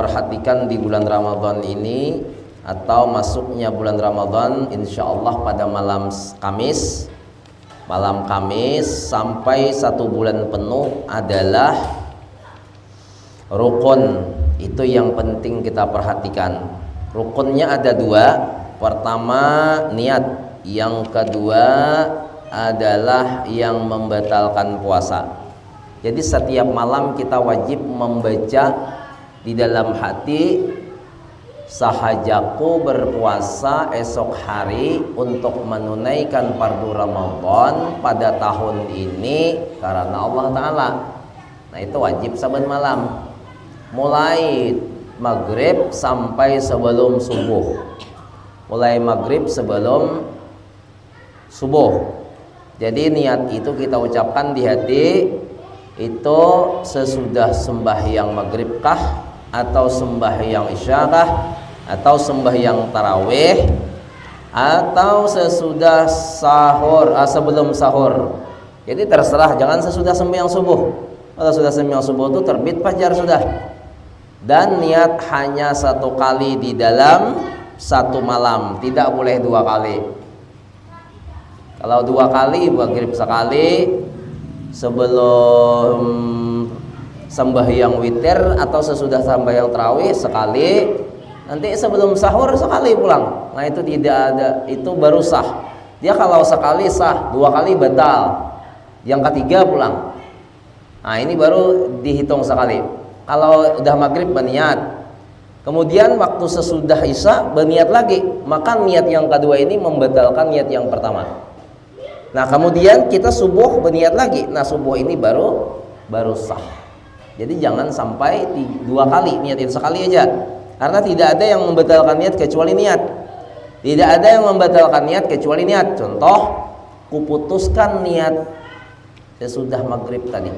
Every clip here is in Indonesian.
perhatikan di bulan Ramadan ini atau masuknya bulan Ramadan, insya Allah pada malam Kamis sampai 1 bulan penuh adalah rukun. Itu yang penting kita perhatikan. Rukunnya ada 2. Pertama niat, yang kedua adalah yang membatalkan puasa. Jadi setiap malam kita wajib membaca di dalam hati, sahajaku berpuasa esok hari untuk menunaikan fardu Ramadan pada tahun ini karena Allah Ta'ala. Nah itu wajib saban malam, mulai maghrib sampai sebelum subuh. Mulai maghrib sebelum subuh. Jadi niat itu kita ucapkan di hati, itu sesudah sembahyang maghrib kah, atau sembahyang isya kah, atau sembahyang tarawih, atau sesudah sahur, sebelum sahur. Jadi terserah, jangan sesudah sembahyang subuh. Kalau sudah sembahyang subuh itu terbit fajar sudah. Dan niat hanya 1 kali di dalam 1 malam, tidak boleh 2 kali. Kalau 2 kali, maghrib sekali, sebelum sembahyang witir atau sesudah sembahyang tarawih sekali, nanti sebelum sahur sekali pulang. Nah itu tidak ada, itu baru sah. Dia kalau sekali sah, 2 kali batal, yang ketiga pulang. Nah ini baru dihitung sekali. Kalau udah maghrib berniat, kemudian waktu sesudah isya berniat lagi, maka niat yang kedua ini membatalkan niat yang pertama. Nah kemudian kita subuh berniat lagi, nah subuh ini baru sah. Jadi jangan sampai 2 kali, niatin sekali aja. Karena tidak ada yang membatalkan niat kecuali niat. Tidak ada yang membatalkan niat kecuali niat. Contoh, kuputuskan niat sesudah maghrib tadi.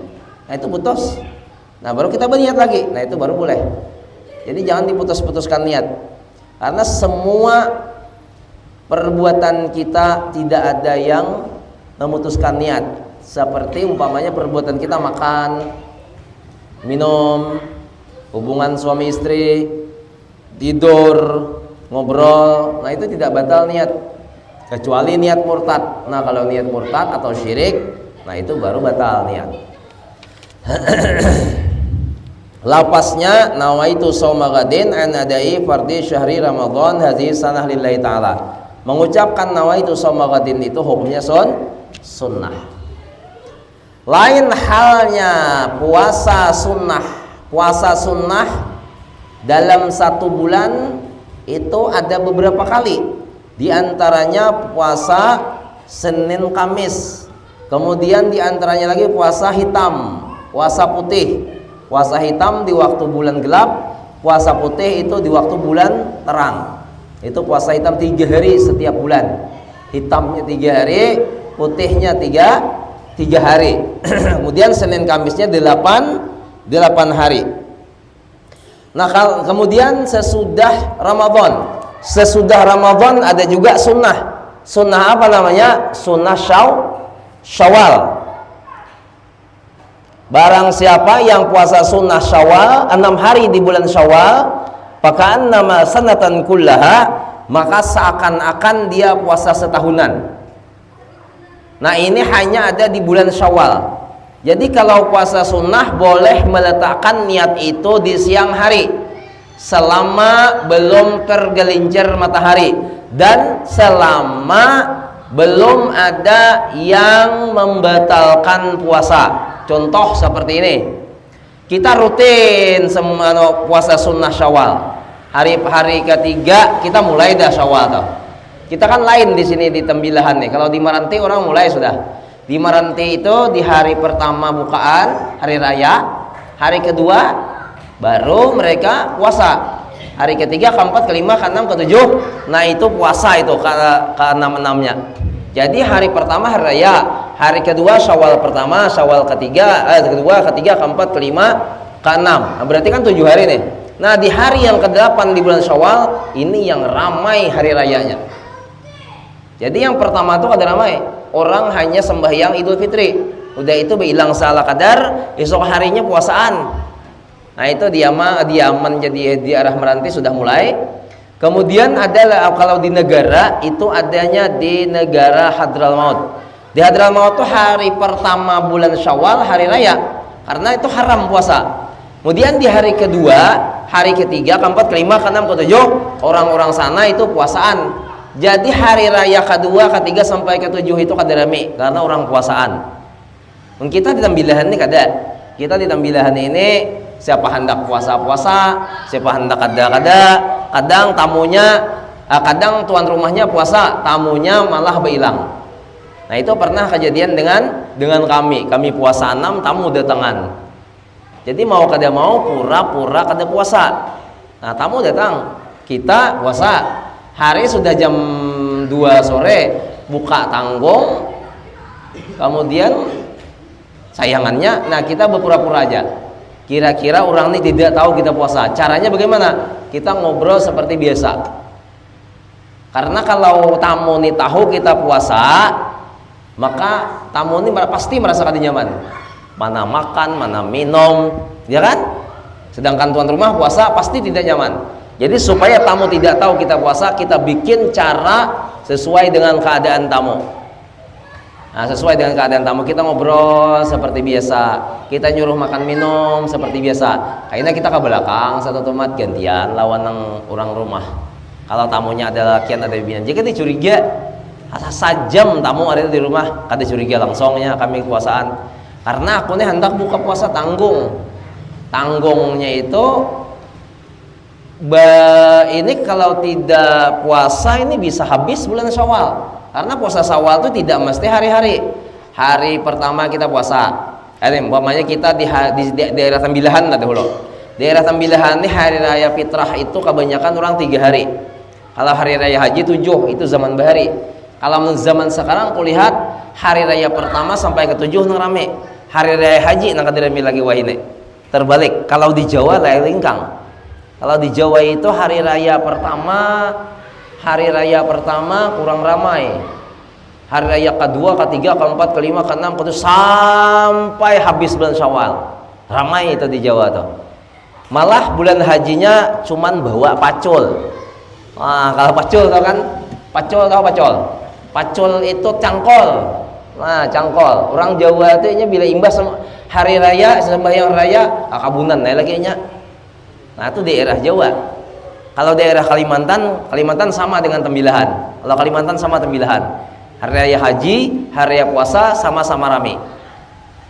Nah itu putus. Nah baru kita berniat lagi. Nah itu baru boleh. Jadi jangan diputus-putuskan niat. Karena semua perbuatan kita tidak ada yang memutuskan niat. Seperti umpamanya perbuatan kita makan, minum, hubungan suami istri, tidur, ngobrol, nah itu tidak batal niat kecuali niat murtad. Nah kalau niat murtad atau syirik, nah itu baru batal niat. Lapasnya nawaitu shauma ghadin an adai fardhi syahri Ramadan hadhihi sanah lillahi ta'ala. Mengucapkan nawaitu shauma ghadin itu hukumnya sunnah. Lain halnya puasa sunnah. Puasa sunnah dalam 1 bulan itu ada beberapa kali. Di antaranya puasa Senin Kamis. Kemudian di antaranya lagi puasa hitam, puasa putih. Puasa hitam di waktu bulan gelap, puasa putih itu di waktu bulan terang. Itu puasa hitam 3 hari setiap bulan. Hitamnya 3 hari, putihnya 3 hari. Kemudian Senin Kamisnya 8 hari. Nah kemudian sesudah Ramadan ada juga sunnah. Sunnah apa namanya? Sunnah Syawal. Barang siapa yang puasa sunnah Syawal 6 hari di bulan Syawal, faka'annama sanatan kullaha, maka seakan-akan dia puasa setahunan. Nah ini hanya ada di bulan Syawal. Jadi kalau puasa sunnah boleh meletakkan niat itu di siang hari selama belum tergelincir matahari dan selama belum ada yang membatalkan puasa. Contoh seperti ini, kita rutin puasa sunnah Syawal. Hari ketiga kita mulai dah Syawal toh. Kita kan lain di sini di Tembilahan nih. Kalau di Maranti orang mulai sudah. Di Maranti itu di hari pertama bukaan, hari raya, hari kedua baru mereka puasa. Hari ketiga, keempat, kelima, keenam, ketujuh, nah itu puasa itu keenam-enamnya. Jadi hari pertama hari raya, hari kedua Syawal pertama, Syawal kedua, ketiga, keempat, kelima, keenam. Nah, berarti kan 7 hari nih. Nah di hari yang ke-8 di bulan Syawal ini yang ramai hari rayanya. Jadi yang pertama itu kada ramai, orang hanya sembahyang Idul Fitri. Udah itu hilang salah kadar, esok harinya puasaan. Nah itu di Yaman jadi di arah Meranti sudah mulai. Kemudian adalah kalau di negara itu adanya di negara Hadramaut. Di Hadramaut itu hari pertama bulan Syawal, hari raya, karena itu haram puasa. Kemudian di hari kedua, hari ketiga, keempat, kelima, keenam, ketujuh, orang-orang sana itu puasaan. Jadi hari raya kedua, ketiga sampai ketujuh itu kada rame karena orang puasaan. Kita di tambilahan ini kada. Kita di tambilahan ini siapa hendak puasa-puasa, siapa hendak kada-kada. Kadang tamunya, kadang tuan rumahnya puasa, tamunya malah berhilang. Nah itu pernah kejadian dengan kami puasa 6, tamu datangan. Jadi mau kada mau pura-pura kada puasa. Nah tamu datang, kita puasa. Hari sudah jam 2 sore, buka tanggung, kemudian sayangannya, nah kita berpura-pura aja. Kira-kira orang ini tidak tahu kita puasa. Caranya bagaimana? Kita ngobrol seperti biasa. Karena kalau tamu ini tahu kita puasa, maka tamu ini pasti merasa kada nyaman. Mana makan, mana minum, ya kan? Sedangkan tuan rumah puasa pasti tidak nyaman. Jadi supaya tamu tidak tahu kita puasa, kita bikin cara sesuai dengan keadaan tamu. Nah, sesuai dengan keadaan tamu kita ngobrol seperti biasa, kita nyuruh makan minum seperti biasa. Kayaknya kita ke belakang satu tomat gantian lawan orang rumah. Kalau tamunya adalah kian ada binian, jika dicuriga sajam tamu ada di rumah, kada curiga langsungnya kami puasaan. Karena aku nih hendak buka puasa tanggungnya itu ini kalau tidak puasa ini bisa habis bulan Syawal. Karena puasa Syawal itu tidak mesti hari-hari. Hari pertama kita puasa. Umpamanya kita di daerah Tambilahan dahulu. Daerah Tambilahan ini hari raya fitrah itu kebanyakan orang 3 hari. Kalau hari raya haji 7 itu zaman bahari. Kalau zaman sekarang kulihat hari raya pertama sampai ke 7 nang rame. Hari raya haji nang kadirami lagi wahine. Terbalik. Kalau di Jawa lain lingkang. Kalau di Jawa itu hari raya pertama kurang ramai. Hari raya kedua, ketiga, keempat, kelima, keenam, ketujuh sampai habis bulan Syawal. Ramai itu di Jawa tuh. Malah bulan hajinya cuman bawa pacul. Nah, kalau pacul tau kan? Pacul itu cangkol. Nah, cangkol. Orang Jawa itu bila imbas hari raya, sembahyang raya, kabunan lagi nya. Nah, itu daerah Jawa. Kalau daerah Kalimantan sama dengan Tembilahan. Kalau Kalimantan sama Tembilahan. Hari raya haji, hari raya puasa sama-sama rame.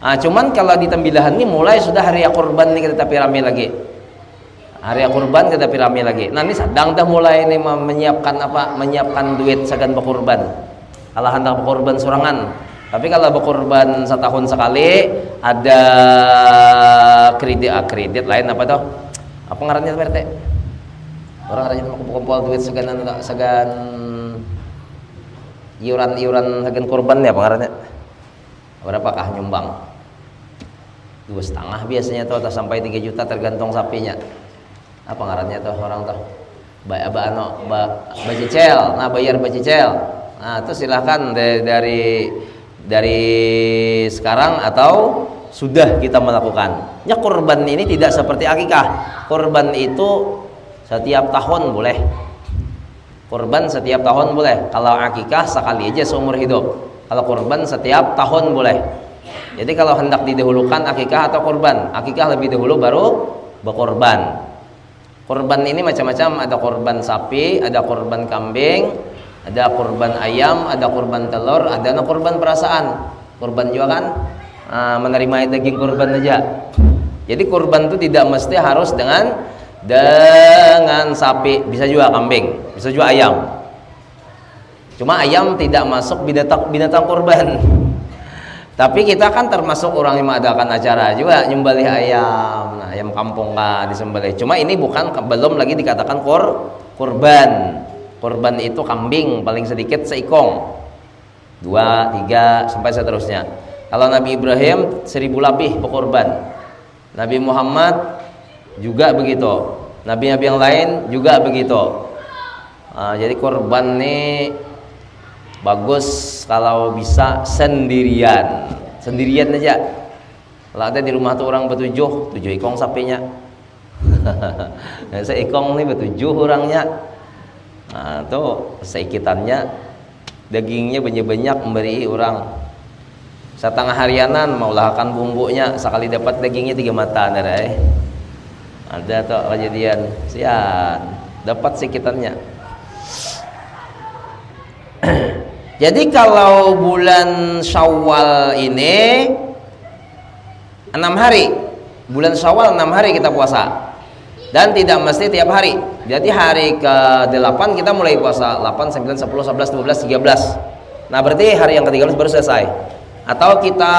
Nah, cuman kalau di Tembilahan ini mulai sudah hari raya kurban nih kita tapi rame lagi. Hari raya kurban kita tapi rame lagi. Nah, ini sedang dah mulai ini menyiapkan duit sagan berkurban. Kalau hendak berkurban sorangan. Tapi kalau berkurban setahun sekali ada kredit lain apa tuh? Apa ngarannya PRT? Orang rajin kumpul duit segan iuran segan kurban ya pengarannya. Berapakah nyumbang? 2,5 biasanya tuh atau sampai 3 juta tergantung sapinya. Apa ngarannya tuh orang tuh? Bacicel. Nah, bayar bacicel. Nah, itu silahkan dari sekarang atau sudah kita melakukan. Ya, kurban ini tidak seperti akikah. Kurban itu setiap tahun boleh. Kurban setiap tahun boleh. Kalau akikah sekali aja seumur hidup. Kalau kurban setiap tahun boleh. Jadi kalau hendak didahulukan akikah atau kurban, akikah lebih dahulu baru berkurban. Kurban ini macam-macam, ada kurban sapi, ada kurban kambing, ada kurban ayam, ada kurban telur, ada kurban perasaan. Kurban juga kan menerima daging kurban aja. Jadi kurban itu tidak mesti harus dengan sapi, bisa juga kambing, bisa juga ayam. Cuma ayam tidak masuk binatang kurban. Tapi kita kan termasuk orang yang mengadakan acara juga nyembelih ayam. Nah, ayam kampung kan disembelih. Cuma ini belum lagi dikatakan kurban. Kurban itu kambing paling sedikit seikong, 2, 3 sampai seterusnya. Kalau Nabi Ibrahim 1000 lebih berkorban. Nabi Muhammad juga begitu. Nabi-nabi yang lain juga begitu. Jadi korban ini bagus kalau bisa sendirian aja. Kalau ada di rumah tuh orang 7 ekong sapinya, Seikong nih betujuh orangnya. Nah, tuh seikitannya dagingnya banyak-banyak memberi orang. Setengah harianan mau lahkan bumbunya, sekali dapat dagingnya 3 mata nerai. Ada tuh kejadian, sian dapat seikitannya. Jadi kalau bulan Syawal ini 6 hari, bulan Syawal 6 hari kita puasa. Dan tidak mesti tiap hari. Jadi hari ke-8 kita mulai puasa 8, 9, 10, 11, 12, 13. Nah berarti hari yang ke-13 baru selesai. Atau kita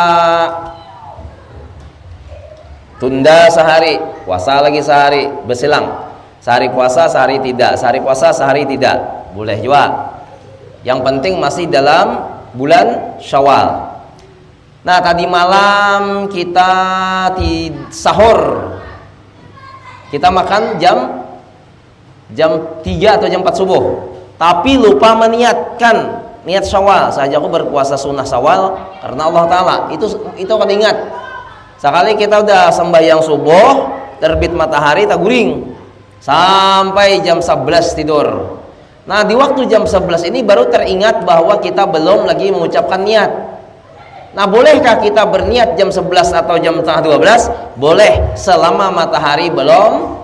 tunda sehari, puasa lagi sehari, berselang. Sehari puasa, sehari tidak. Sehari puasa, sehari tidak. Boleh juga. Yang penting masih dalam bulan Syawal. Nah tadi malam kita sahur. Kita makan jam 3 atau jam 4 subuh. Tapi lupa meniatkan niat Syawal. Saja aku berpuasa sunnah Syawal karena Allah Ta'ala. Itu kan ingat. Sekali kita udah sembahyang subuh, terbit matahari tak guring sampai jam 11 tidur. Nah di waktu jam 11 ini baru teringat bahwa kita belum lagi mengucapkan niat. Nah bolehkah kita berniat jam 11 atau jam setengah 12? Boleh selama matahari belum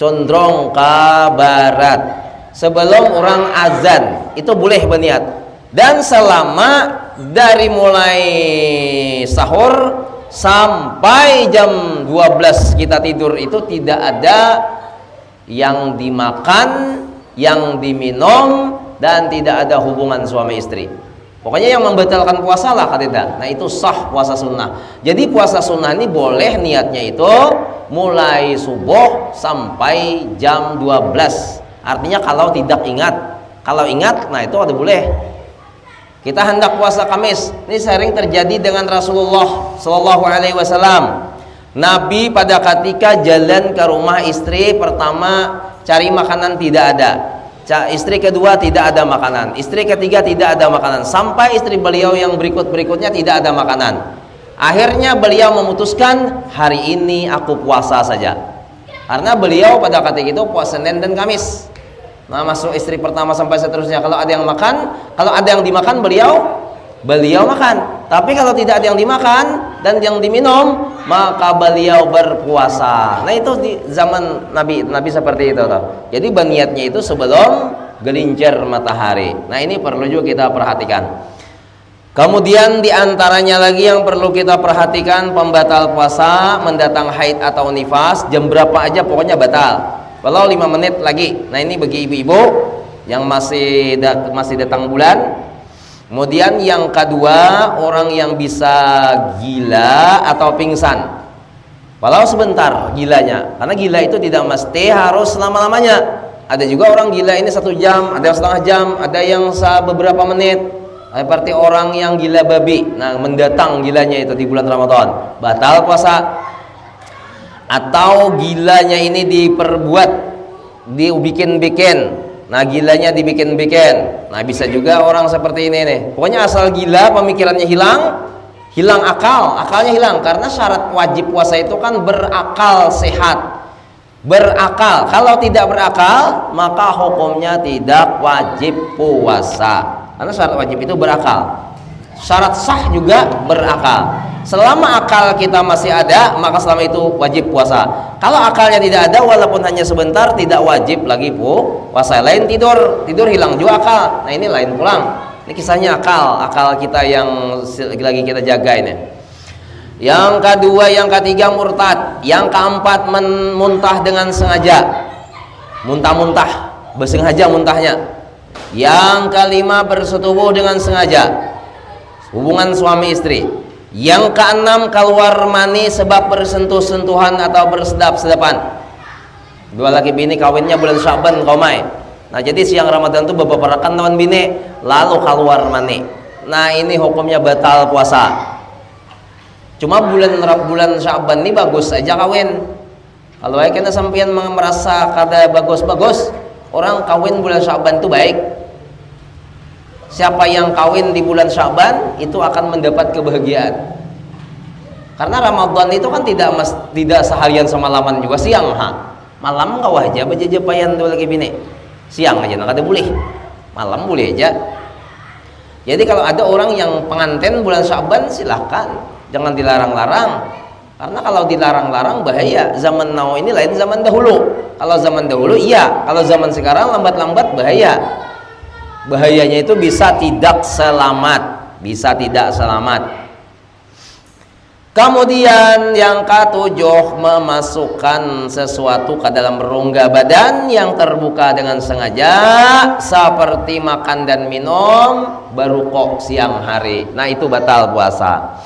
condrong ke barat, sebelum orang azan itu boleh berniat. Dan selama dari mulai sahur sampai jam 12 kita tidur itu tidak ada yang dimakan, yang diminum, dan tidak ada hubungan suami istri. Pokoknya yang membatalkan puasa lah kata. Nah itu sah puasa sunnah. Jadi puasa sunnah ini boleh niatnya itu mulai subuh sampai jam 12. Artinya kalau tidak ingat. Kalau ingat, nah itu ada boleh. Kita hendak puasa Kamis. Ini sering terjadi dengan Rasulullah Sallallahu Alaihi Wasallam. Nabi pada ketika jalan ke rumah istri pertama cari makanan tidak ada. Istri kedua tidak ada makanan, istri ketiga tidak ada makanan, sampai istri beliau yang berikutnya tidak ada makanan. Akhirnya beliau memutuskan hari ini aku puasa saja. Karena beliau pada ketika itu puasa Senin dan Kamis. Nah masuk istri pertama sampai seterusnya, kalau ada yang makan, kalau ada yang dimakan beliau makan. Tapi kalau tidak ada yang dimakan dan yang diminum, maka beliau berpuasa. Nah itu di zaman Nabi seperti itu toh. Jadi berniatnya itu sebelum gelincir matahari. Nah ini perlu juga kita perhatikan. Kemudian diantaranya lagi yang perlu kita perhatikan, pembatal puasa mendatang haid atau nifas, jam berapa aja pokoknya batal. Kalau 5 menit lagi. Nah ini bagi ibu-ibu yang masih datang bulan. Kemudian yang kedua, orang yang bisa gila atau pingsan. Walau sebentar gilanya, karena gila itu tidak mesti harus selama-lamanya. Ada juga orang gila ini 1 jam, ada yang setengah jam, ada yang beberapa menit. Seperti orang yang gila babi. Nah mendatang gilanya itu di bulan Ramadan, batal puasa. Atau gilanya ini dibikin-bikin. Nah gilanya dibikin-bikin. Nah bisa juga orang seperti ini nih. Pokoknya asal gila, pemikirannya hilang akalnya hilang. Karena syarat wajib puasa itu kan berakal sehat. Berakal. Kalau tidak berakal, maka hukumnya tidak wajib puasa. Karena syarat wajib itu berakal. Syarat sah juga berakal. Selama akal kita masih ada, maka selama itu wajib puasa. Kalau akalnya tidak ada, walaupun hanya sebentar, tidak wajib lagi puasa. Lain tidur hilang juga akal. Nah ini lain pulang. Ini kisahnya akal kita yang lagi kita jaga ini. Yang kedua, yang ketiga murtad. Yang keempat muntah dengan sengaja. Muntah-muntah, bersengaja muntahnya. Yang kelima bersetubuh dengan sengaja. Hubungan suami istri. Yang keenam keluar mani sebab bersentuh-sentuhan atau bersedap-sedapan. Dua laki bini kawinnya bulan Sya'ban kaumai. Nah jadi siang Ramadan itu beberapa rekan lawan bini lalu keluar mani. Nah ini hukumnya batal puasa. Cuma bulan Sya'ban ini bagus aja kawin. Kalau kita sampean merasa kada bagus-bagus, orang kawin bulan Sya'ban itu baik. Siapa yang kawin di bulan Sya'ban itu akan mendapat kebahagiaan. Karena Ramadan itu kan tidak seharian semalaman juga, siang malam kau aja bajajapayan dulu lagi bini, siang aja nak ada boleh, malam boleh aja. Jadi kalau ada orang yang pengantin bulan Sya'ban silahkan, jangan dilarang-larang. Karena kalau dilarang-larang bahaya. Zaman now ini lain zaman dahulu. Kalau zaman dahulu iya, kalau zaman sekarang lambat-lambat bahaya. Bahayanya itu bisa tidak selamat, bisa tidak selamat. Kemudian yang ketujuh, memasukkan sesuatu ke dalam rongga badan yang terbuka dengan sengaja, seperti makan dan minum baru kok siang hari. Nah, itu batal puasa.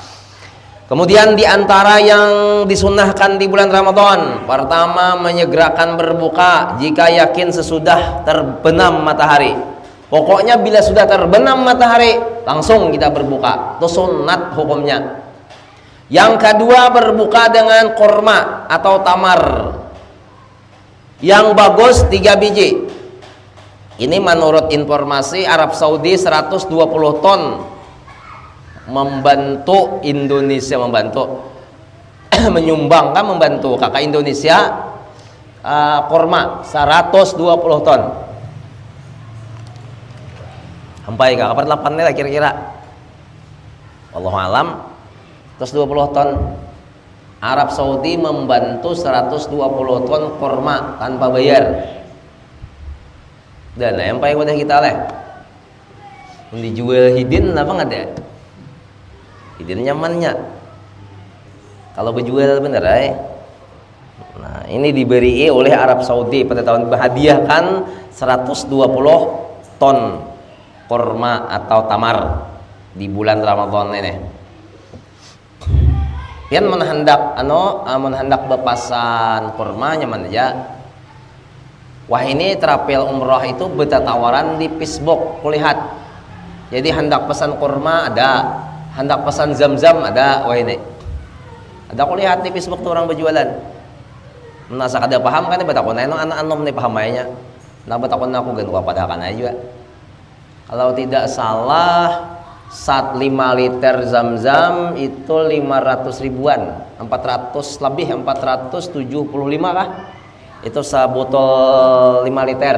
Kemudian diantara yang disunahkan di bulan Ramadan, pertama menyegerakan berbuka jika yakin sesudah terbenam matahari. Pokoknya bila sudah terbenam matahari langsung kita berbuka, itu sunat hukumnya. Yang kedua, berbuka dengan korma atau tamar yang bagus 3 biji. Ini menurut informasi Arab Saudi 120 ton membantu Indonesia, menyumbangkan, membantu kakak Indonesia korma 120 ton. Sampai kapan 8 lah kira-kira, wallahu alam. 120 ton. Arab Saudi membantu 120 ton korma tanpa bayar. Dan yang paling mudah kita leh dijual hidin apa nggak ada? Hidin nyamannya. Kalau berjual bener Nah, ini diberi oleh Arab Saudi pada tahun, berhadiahkan 120 ton korma atau tamar di bulan Ramadan ini. Pian menhendak bepasan korma nyaman aja. Wah, ini terapel umroh itu bertawaran di Facebook, kulihat. Jadi hendak pesan korma ada, hendak pesan zam-zam ada. Wah, ini ada kulihat di Facebook tuh orang berjualan. Menasa kada paham kan, betakon anak anom nih pahamainya. Nah, betakon aku gantu apa dah kan aja. Kalau tidak salah 5 liter zam-zam itu 500 ribuan, 400 lebih, 475 kah? Itu sebotol 5 liter.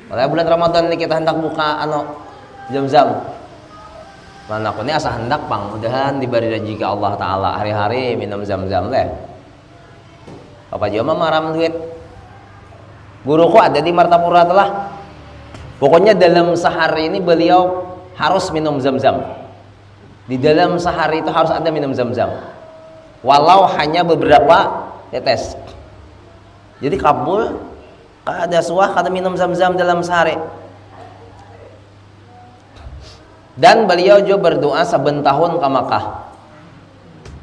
Pada bulan Ramadan ini kita hendak buka zam-zam. Mana aku ini asa hendak mudahan diberi rezeki Allah Ta'ala hari-hari minum zam-zam leh. Apa jama maram duit. Guruku ada di Martapura telah. Pokoknya dalam sehari ini beliau harus minum zam-zam. Di dalam sehari itu harus ada minum zam-zam, walau hanya beberapa tetes. Jadi kabul kada suah kada minum zam-zam dalam sehari. Dan beliau juga berdoa saben tahun ke Makkah.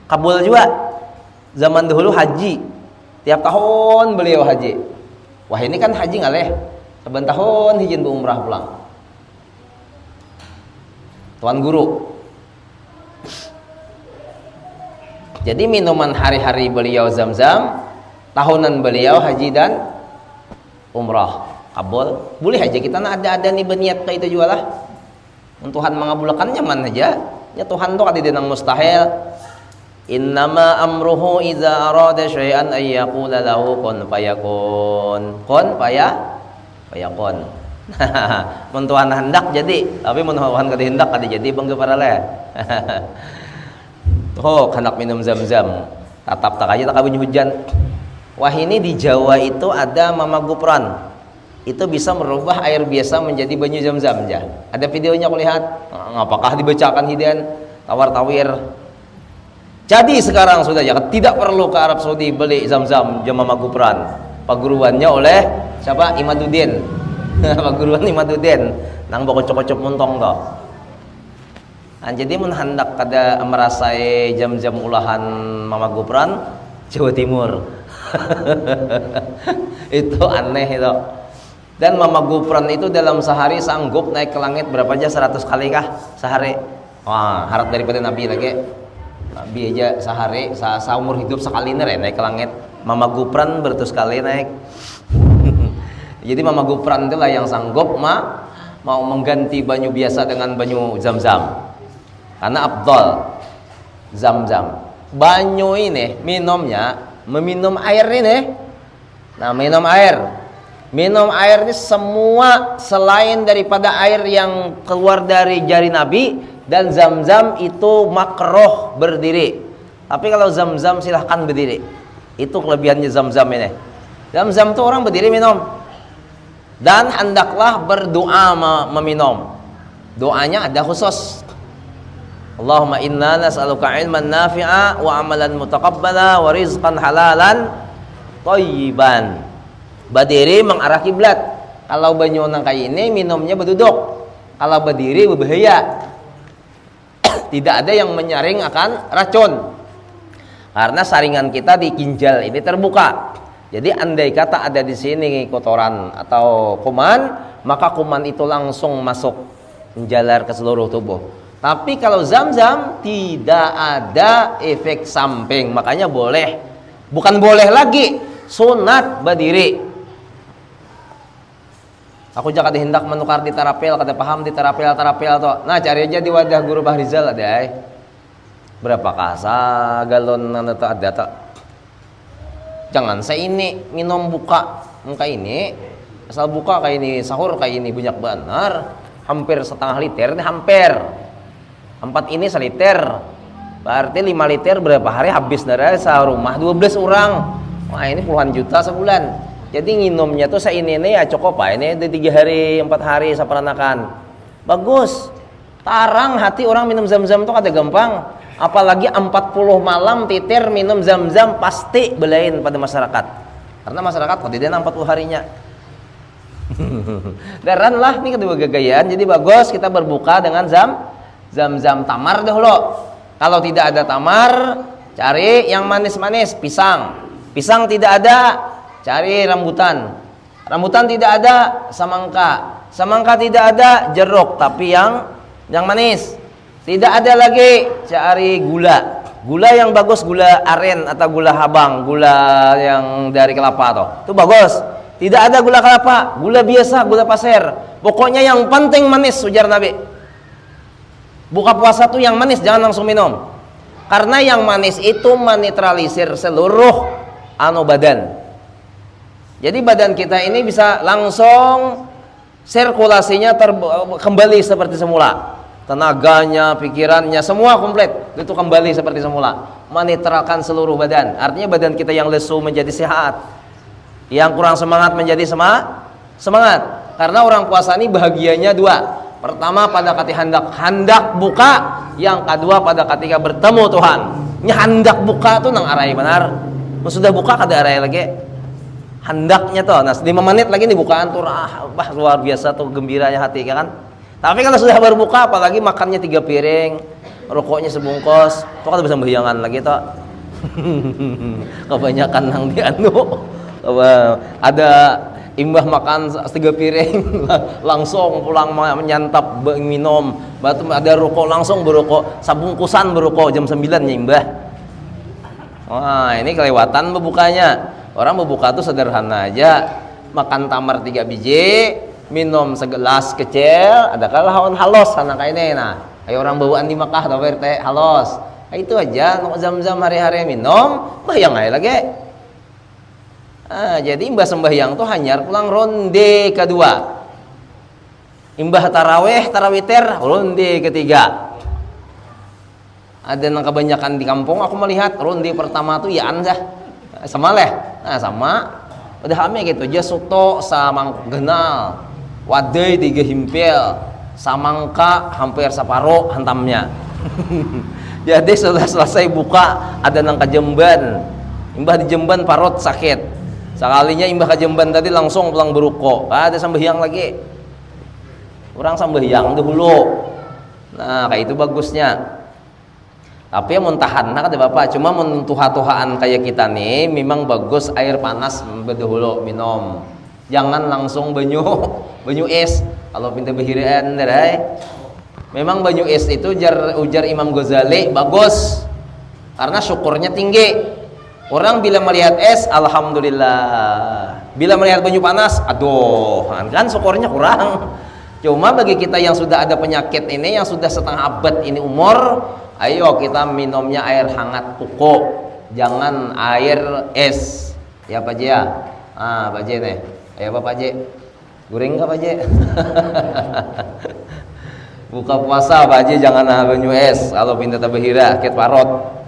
Kabul juga. Zaman dahulu haji, tiap tahun beliau haji. Wah, ini kan haji ngaleh, saben tahun hijin umrah pulang. Tuan guru. Jadi minuman hari-hari beliau zam-zam, tahunan beliau haji dan umrah. Kabul. Boleh aja kita ada nih berniat kayak itu juga lah. Tuhan mengabulkan nyaman aja. Ya Tuhan tuh kada denang mustahil. Innama amruhu idza arada syai'an ay yaqula lahu kun fayakun. Kun fayakun. Mun Tuhan hendak jadi, tapi mun Tuhan kada hendak kada jadi bangga parale. Tuh hendak minum zam-zam. Tatap tak aja tak kabun hujan. Wah, ini di Jawa itu ada Mama Gupran. Itu bisa merubah air biasa menjadi banyu zam-zam aja. Ada videonya aku lihat. Apakah dibacakan hidan tawar-tawir. Jadi sekarang sudah ya, tidak perlu ke Arab Saudi beli zam-zam jam Mama Gupran. Paguruannya oleh siapa? Imaduddin. Paguruan Imaduddin. Nang bokocok-kocok muntong toh. Nah, jadi mun hendak kada merasai jam-jam ulahan Mama Gupran Jawa Timur. Itu aneh itu. Dan Mama Gupran itu dalam sehari sanggup naik ke langit berapa aja, 100 kali kah sehari. Wah, harap daripada Nabi lagi. Nabi aja sehari seumur hidup sekali naik ke langit. Mama Gupran beratus kali naik. Jadi Mama Gupran itulah yang sanggup mau mengganti banyu biasa dengan banyu zam-zam. Karena afdal zam-zam. banyu ini minumnya meminum air ini. Nah, minum air ini semua selain daripada air yang keluar dari jari Nabi dan Zam-Zam itu makruh berdiri. Tapi kalau Zam-Zam silahkan berdiri. Itu kelebihannya Zam-Zam ini. Zam-Zam itu orang berdiri minum. Dan hendaklah berdoa meminum. Doanya ada khusus. Allahumma inna nas'aluka ilman nafi'a wa amalan mutaqabbala wa rizqan halalan thayyiban. Berdiri mengarah kiblat. Kalau banyu nang kayak ini minumnya berduduk. Kalau berdiri berbahaya. Tidak ada yang menyaring akan racun. Karena saringan kita di ginjal ini terbuka. Jadi andai kata ada di sini kotoran atau kuman, maka kuman itu langsung masuk menjalar ke seluruh tubuh. Tapi kalau Zam-Zam tidak ada efek samping, makanya boleh. Bukan boleh lagi, sunat berdiri. Aku jangan dihendak menukar di tarapel, kata paham di tarapel tuh. Nah, cari aja di wadah Guru Bahrizal ada. Berapa kasa galon atau ada tak? Jangan saya ini minum buka muka ini, asal buka kayak ini sahur kayak ini banyak benar, hampir setengah liter ini hampir 4 ini seliter, berarti 5 liter berapa hari habis dari sahurumah 12 orang. Wah ini puluhan juta sebulan. Jadi minumnya tuh saya ini ya cukup pak ini 3 hari 4 hari saya peranakan bagus. Tarang hati orang minum Zam-Zam tuh kada gampang. Apalagi 40 malam titir minum Zam-Zam pasti belain pada masyarakat. Karena masyarakat kok tidak 40 harinya. Daran lah nih kedua gagayaan. Jadi bagus kita berbuka dengan Zam-Zam tamar dahulu. Kalau tidak ada tamar, cari yang manis-manis, pisang. Pisang tidak ada, cari rambutan. Rambutan tidak ada, semangka. Semangka tidak ada, jeruk tapi yang manis. Tidak ada lagi, cari gula. Gula yang bagus, gula aren atau gula habang, gula yang dari kelapa tuh. Itu bagus. Tidak ada gula kelapa, gula biasa, gula pasir. Pokoknya yang penting manis, ujar Nabi. Buka puasa tuh yang manis, jangan langsung minum. Karena yang manis itu menetralisir seluruh badan. Jadi badan kita ini bisa langsung sirkulasinya kembali seperti semula. Tenaganya, pikirannya, semua komplit itu kembali seperti semula, menetralkan seluruh badan. Artinya badan kita yang lesu menjadi sehat, yang kurang semangat menjadi semangat. Karena orang puasa ini bahagianya 2. Pertama pada ketika hendak buka, yang kedua pada ketika bertemu Tuhan. Ini hendak buka tuh nang arai benar. Sudah buka kada arai lagi. Hendaknya tuh, nah 5 menit lagi nih bukaan tuh luar biasa tuh gembiranya hati kan. Tapi kalau sudah berbuka, apalagi makannya 3 piring, rokoknya sebungkus, itu kan bisa bayangan lagi toh. Kebanyakan nang di ada imbah makan 3 piring, langsung pulang menyantap minum, batu ada rokok langsung berokok, sabungkusan berokok jam 9 nya imbah. Wah ini kelewatan berbukanya. Orang berbuka tuh sederhana aja, makan tamar 3 biji. Minum segelas kecil, ada kalah halos sana kayak ini. Nah, kayak orang bawaan di Makkah atau teh halos. Nah, itu aja nuk Zam-Zam hari-hari minum, bayang aja lagi. Nah, jadi imbah sembahyang tuh hanyar pulang ronde kedua. Imbah tarawih, tarawiter, ronde ketiga. Ada yang kebanyakan di kampung aku melihat ronde pertama tuh ya dah. Sama leh. Nah, sama. Udah kami gitu aja soto sama genal. Wadai 3 himpil, samangka hampir separuh hantamnya. Jadi setelah selesai buka ada nang kejemban, imbah di Jemban parut sakit. Sekalinya imbah ke Jemban tadi langsung pulang beruko. Ada sembahyang lagi. Orang sembahyang dahulu. Nah kayak itu bagusnya. Tapi yang muntahan nah kata bapak, cuma mentuha-tuhaan kayak kita nih, memang bagus air panas dahulu minum. Jangan langsung banyu es. Kalau pintu behirian derai. Memang banyu es itu ujar Imam Ghazali bagus. Karena syukurnya tinggi. Orang bila melihat es alhamdulillah. Bila melihat banyu panas, aduh, kan syukurnya kurang. Cuma bagi kita yang sudah ada penyakit ini, yang sudah setengah abad ini umur, Ayo kita minumnya air hangat tuko, jangan air es. Ya Pak Ji ya. Pak Ji nih. Ayo Pak Ji. Guring nggak Pak Ji? Buka puasa Pak Ji jangan banyu es. Kalau pindah tabahira ket parot.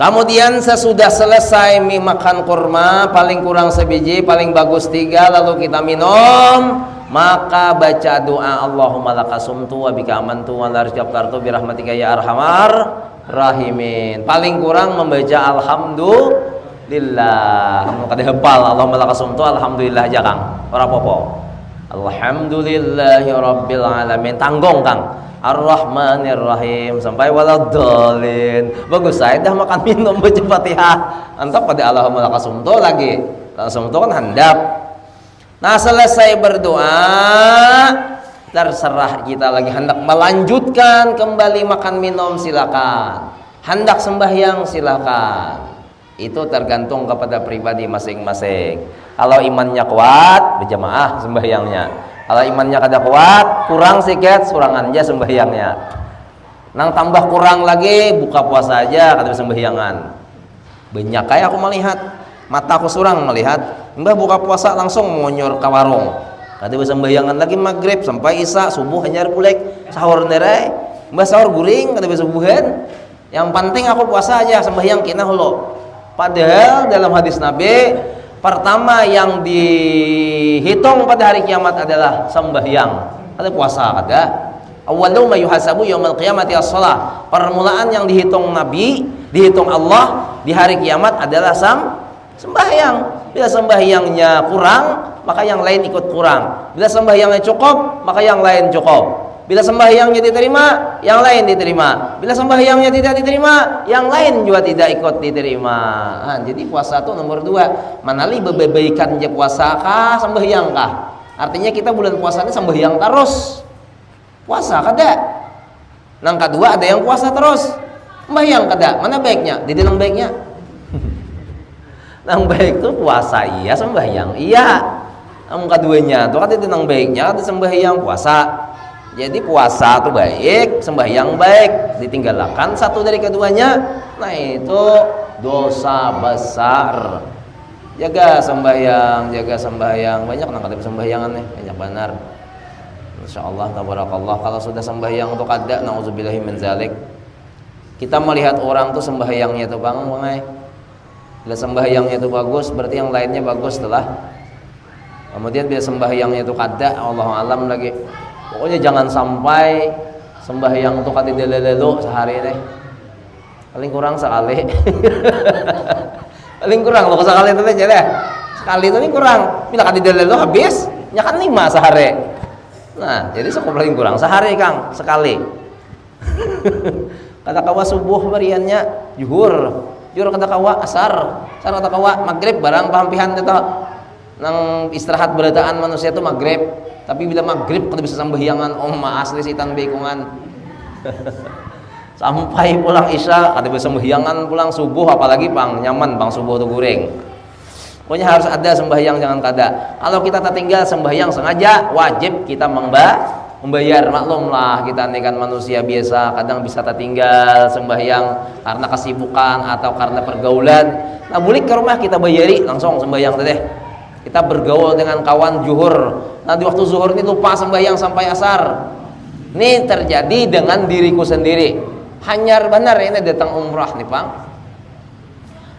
Kemudian sesudah selesai makan kurma, paling kurang sebiji, paling bagus 3, lalu kita minum, maka baca doa Allahumma lakasumtu wa bika amantu wa la rizqabtartu birahmatika ya arhamar rahimin. Paling kurang membaca alhamdulillah. Kada hafal Allahumma lakasumtu alhamdulillah aja Kang. Ora apa-apa. Alhamdulillahi rabbil alamin. Tanggung Kang. Ar-Rahmanir Rahim sampai waladhdallin. Bagus saya dah makan minum baca Fatihah. Antap pada Allahumma lakasumtu lagi. Lakasumtu kan handap. Nah, selesai berdoa, terserah kita lagi hendak melanjutkan kembali makan minum silakan. Hendak sembahyang silakan. Itu tergantung kepada pribadi masing-masing. Kalau imannya kuat, berjamaah sembahyangnya. Kalau imannya kada kuat, kurang sikit, surangan aja sembahyangnya. Nang tambah kurang lagi, buka puasa aja kada sembahyangan. Banyak kayak aku melihat, mataku surang melihat, mbah buka puasa langsung monyor ke warung. Kada sembahyangan lagi maghrib sampai isya, subuh hanyar pulek, sahur nerai. Mbah sahur guring kada subuhan. Yang penting aku puasa aja sembahyang kina hulu. Padahal dalam hadis Nabi, pertama yang dihitung pada hari kiamat adalah sembahyang. Ada puasa kada. Awwalu ma yuhasabu yaumil qiyamati as-shalah. Permulaan yang dihitung Nabi, dihitung Allah di hari kiamat adalah sembahyang. Bila sembahyangnya kurang, maka yang lain ikut kurang. Bila sembahyangnya cukup, maka yang lain cukup. Bila sembahyangnya diterima, yang lain diterima. Bila sembahyangnya tidak diterima, yang lain juga tidak ikut diterima. Jadi puasa itu nomor 2. Manali bebaikan je puasa kah, sembahyang kah? Artinya kita bulan puasa ini sembahyang terus. Puasa kada. Nang kedua ada yang puasa terus. Sembahyang kada. Mana baiknya? Di dalam baiknya. Nang baik itu puasa iya, sembahyang iya. Nang keduanya itu kan itu nang baiknya ada sembahyang puasa. Jadi puasa itu baik, sembahyang baik, ditinggalkan satu dari keduanya, nah itu dosa besar. Jaga sembahyang, banyak nang kata sembahyangan nih, banyak benar. Insyaallah tabarakallah. Kalau sudah sembahyang untuk ada, nauzubillahi min zalik. Kita melihat orang tuh sembahyangnya itu bangai. Bila sembahyangnya itu bagus, berarti yang lainnya bagus setelah. Kemudian bila sembahyangnya itu kada, Allah alam lagi. Pokoknya jangan sampai sembahyang itu kada delelelo sehari deh. Paling kurang sekali. Paling kurang lo sekali itu aja deh. Sekali itu kurang. Bila kada delelelo habis, nyakan 5 sehari. Nah, jadi paling kurang sehari Kang, sekali. Kata kawa subuh bariannya zuhur. Zuhur kata kawa asar kata kawa maghrib barang pahampihan itu. Nang istirahat berataan manusia itu maghrib. Tapi bila maghrib kada bisa sembahyangan asli sitan bekungan. Sampai pulang isya kada bisa sembahyangan, pulang subuh apalagi pang nyaman bang subuh tu goreng. Pokoknya harus ada sembahyang, jangan kada. Kalau kita tertinggal sembahyang sengaja, wajib kita membayar. Maklum lah kita ini kan manusia biasa, kadang bisa tertinggal sembahyang karena kesibukan atau karena pergaulan. Nah, balik ke rumah kita bayari langsung sembahyang deh. Kita bergaul dengan kawan zuhur. Nah, di waktu zuhur ini lupa sembahyang sampai asar. Ini terjadi dengan diriku sendiri. Hanyar benar ini datang umrah nih, Bang.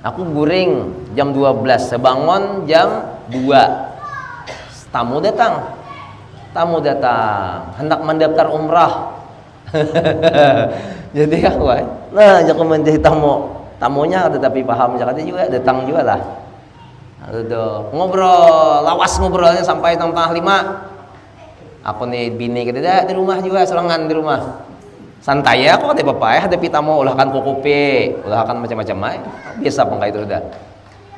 Aku guring jam 12, sebangun jam 2. Tamu datang. Hendak mendaftar umrah. Jadi aku, nah, jangan menjadi tamunya tetapi paham jadi juga datang juga lah. Aduh, ngobrol, lawas ngobrolnya sampai tengah 5. Aku nih bini kita di rumah juga, serangan di rumah. Santai ya, aku ada apa hadapi tamu, ulahkan kukupi, ulahkan macam-macam biasa pengkai itu udah.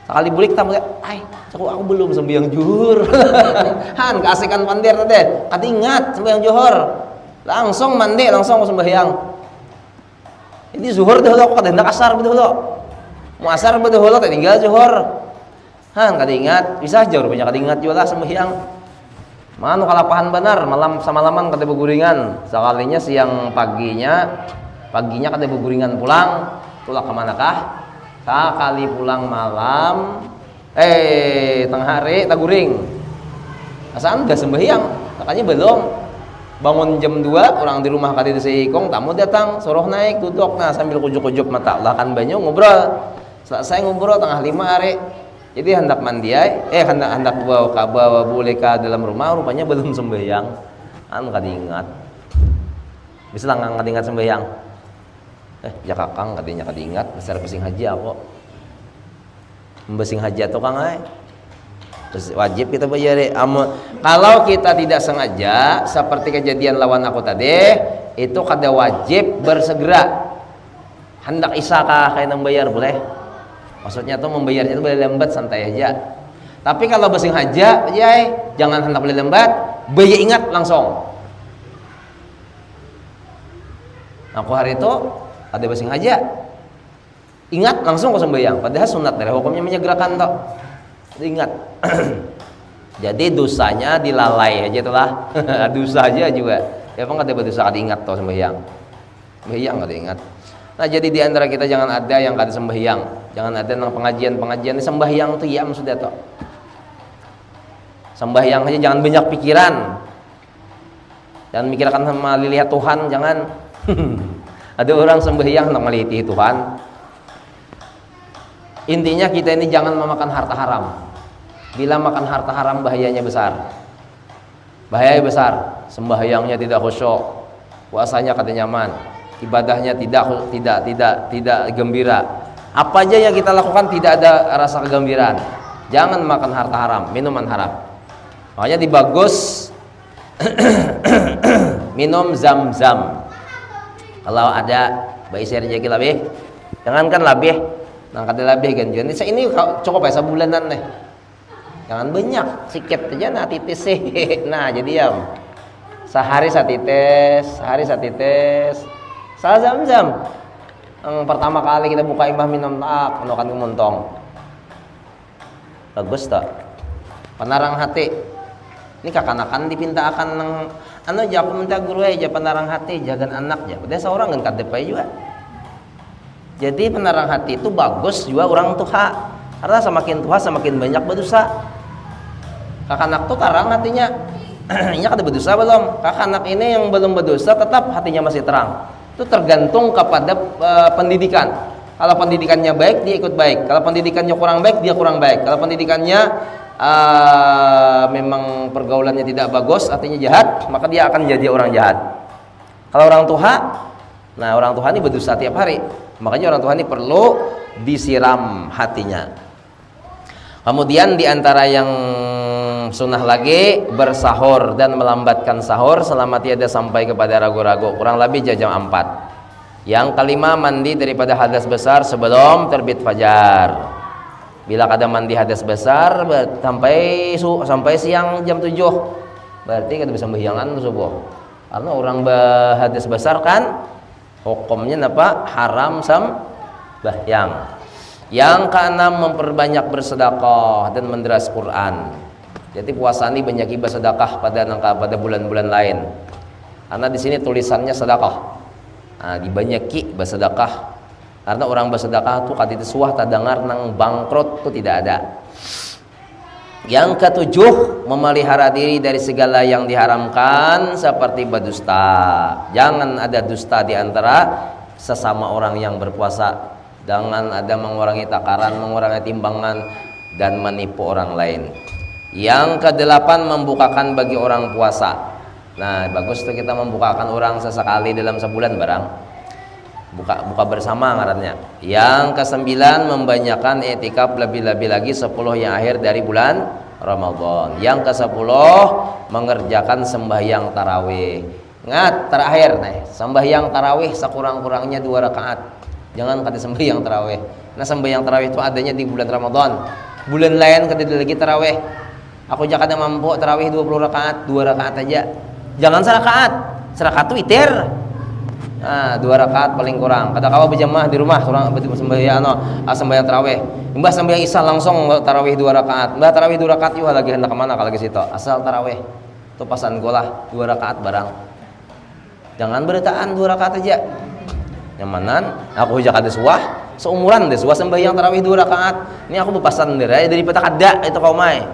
Sekali bulik tamu, aku belum sembahyang zuhur. Han, keasikan pandir tadi, kata ingat sembahyang zuhur. Langsung mandi, langsung sembahyang. Jadi zuhur dahulu aku kata hendak asar dahulu. Mau asar dahulu, tinggal zuhur. Han, kada ingat, bisa aja rupanya kada ingat juga lah sembahyang. Manu kalapahan benar malam samalaman kada beguringan. Sekalinya siang paginya kada beguringan pulang. Tulah kemanakah? Sekali pulang malam tengah hari tak guring. Asal udah sembahyang, makanya belum. Bangun jam 2, orang di rumah kali diseikong, tamu datang, suruh naik, duduk, nah sambil kujuk-kujuk mata, lah kan banyak ngobrol. Selesai ngobrol tengah 5 hari. Jadi hendak mandi hendak bawa boleka dalam rumah, rupanya belum sembahyang. Kada ingat. Bisa lah kada ingat sembahyang. Ya kakang katanya kada ingat, besar besing haji aku. Membesing haji atau kang terus wajib kita bayar. Kalau kita tidak sengaja seperti kejadian lawan aku tadi, itu kada wajib bersegera. Hendak isakah kayak membayar boleh. Maksudnya tuh membayarnya itu boleh lambat, santai aja. Tapi kalau besing haja, jangan hendak boleh lambat, bayar ingat langsung. Aku hari itu ada besing haja, ingat langsung kau sembahyang. Padahal sunat dari hukumnya menyegerakan toh. Ingat. Jadi dosanya dilalai aja itulah. Dosa aja juga. Ya bang kada berdosa kada ingat toh sembahyang. Sembahyang kada ingat. Nah jadi di antara kita jangan ada yang kada sembahyang. Jangan ada nang pengajian sembahyang tuh ya sudah toh. Sembahyang aja jangan banyak pikiran. Jangan mikirkan sama lihat Tuhan, jangan. Ada orang sembahyang nang meliti Tuhan. Intinya kita ini jangan memakan harta haram. Bila makan harta haram bahayanya besar. Bahaya besar. Sembahyangnya tidak khusyuk, puasanya kada nyaman, ibadahnya tidak gembira. Apa aja yang kita lakukan tidak ada rasa kegembiraan. Jangan makan harta haram, minuman haram. Makanya dibagus minum zam-zam. Kalau ada baisir jadi lebih, jangankan lebih. Nang kada lebih ganjuan. Ini cukup ya sebulanan nih. Jangan banyak, sikit aja nah titis sih. Nah, jadi ya sehari satites. Salah zam-zam. Pertama kali kita buka imah minum tak, menukan kemuntong. Bagus tak? Penarang hati. Ini kakanakan dipinta akan nang aku minta guru aja penarang hati, jagan anak aja. Padahal seorang kan kadepai juga. Jadi penarang hati itu bagus juga orang tua. Karena semakin tua semakin banyak berdosa. Kakanak tuh tarang hatinya. Ini kada berdosa belum? Kakanak ini yang belum berdosa tetap hatinya masih terang. Itu tergantung kepada pendidikan. Kalau pendidikannya baik dia ikut baik. Kalau pendidikannya kurang baik dia kurang baik. Kalau pendidikannya memang pergaulannya tidak bagus, artinya jahat, maka dia akan jadi orang jahat. Kalau orang tua, nah orang tua ini berdosa tiap hari. Makanya orang tua ini perlu disiram hatinya. Kemudian diantara yang sunnah lagi bersahur dan melambatkan sahur selama tiada sampai kepada ragu-ragu, kurang lebih jam 4. Yang kelima, mandi daripada hadas besar sebelum terbit fajar. Bila kada mandi hadas besar sampai siang jam 7, berarti kada bisa sembahyangan subuh. Karena orang hadas besar kan hukumnya apa? Haram sembahyang. Yang keenam, memperbanyak bersedekah dan menderas Quran. Jadi puasa ini banyak bersedekah pada bulan-bulan lain. Karena di sini tulisannya sedekah. Nah, dibanyaki bersedekah. Karena orang bersedekah tuh kada disuah tadengar nang bangkrut tuh tidak ada. Yang ketujuh, memelihara diri dari segala yang diharamkan seperti berdusta. Jangan ada dusta di antara sesama orang yang berpuasa. Jangan ada mengurangi takaran, mengurangi timbangan, dan menipu orang lain. Yang kedelapan, membukakan bagi orang puasa. Nah, bagus tuh kita membukakan orang sesekali dalam sebulan barang. Buka bersama ngarannya. Yang kesembilan, membanyakan i'tikaf lebih-lebih lagi 10 yang akhir dari bulan Ramadan. Yang ke-10, mengerjakan sembahyang tarawih. Ingat terakhir nih, sembahyang tarawih sekurang-kurangnya 2 rakaat. Jangan kada sembahyang tarawih. Nah, sembahyang tarawih itu adanya di bulan Ramadan. Bulan lain kada lagi tarawih. Aku jangan ada mampu tarawih 20 rakaat, 2 rakaat aja. Jangan serakaat. Serakaat itu witir. Nah, 2 rakaat paling kurang. Kada kawa berjamaah di rumah surang sembahyang tarawih. Mbah sembahyang isya langsung tarawih 2 rakaat. Mbah tarawih 2 rakaat juga lagi hendak ke mana kalau lagi situ. Asal tarawih. Itu pasan gue lah 2 rakaat barang. Jangan beritaan 2 rakaat aja. Nyamanan aku hujak ada suah seumuran deh suah sembahyang tarawih 2 rakaat. Ini aku bepasan deh daripada kada itu kau mai.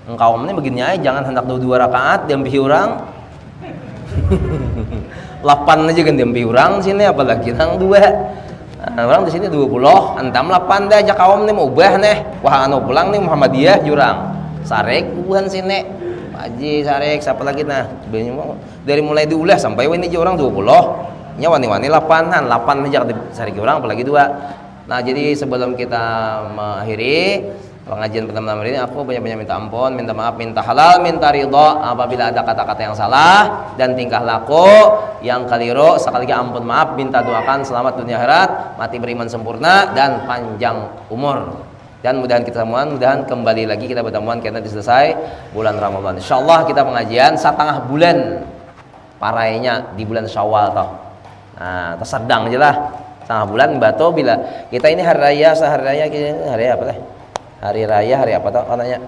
Engkau ini begini aja, jangan hendak 2 rakaat diambil orang. 8 aja kan diambil orang sini apalagi nang 2. Nah, orang di sini 20, antam 8 dah aja kaum nih mau ubah nih. Wah anu pulang nih Muhammadiyah jurang. Sarek ubuhan sini. Haji sarek siapa lagi nah. Dari mulai diulah sampai ini aja orang 20. Nya wani-wani 8-an, 8 aja sarek orang apalagi 2. Nah, jadi sebelum kita mengakhiri pengajian pertama ini, aku banyak-banyak minta ampun, minta maaf, minta halal, minta ridha apabila ada kata-kata yang salah dan tingkah laku yang keliru. Sekali lagi ampun maaf, minta doakan selamat dunia akhirat, mati beriman sempurna dan panjang umur. Dan mudahan kita semua, mudahan kembali lagi kita bertemuan karena selesai bulan Ramadan. Insyaallah kita pengajian 1/2 bulan parainya di bulan Syawal toh. Nah, tersedang aja lah. 1/2 bulan batu bila kita ini hari raya, sehari raya hari apa teh? Hari raya hari apa toh katanya.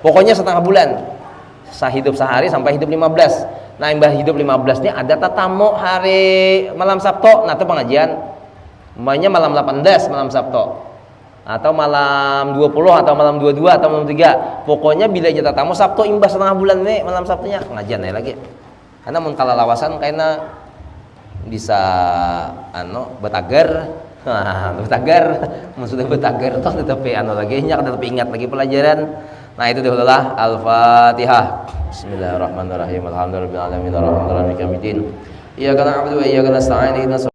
Pokoknya 1/2 bulan. Hidup sehari sampai hidup 15. Nah, imbah hidup 15 ini ada tatamu hari malam Sabtu, nah itu pengajian. Umpamanya malam 18 malam Sabtu. Atau malam 20 atau malam 22 atau malam 3. Pokoknya bila nyata tamu Sabtu imbas 1/2 bulan nih malam Sabtunya pengajian ya lagi. Karena mun kala lawasan kayaknya bisa betager. Nah, betager, mun sudah betager toh tetapi lagi nya tetap ingat lagi pelajaran. Nah, itu dahulu lah Al-Fatihah. Bismillahirrahmanirrahim. Alhamdulillahirabbil alamin arrahmanirrahim maliki yaumiddin. Iyyaka na'budu wa iyyaka nasta'in.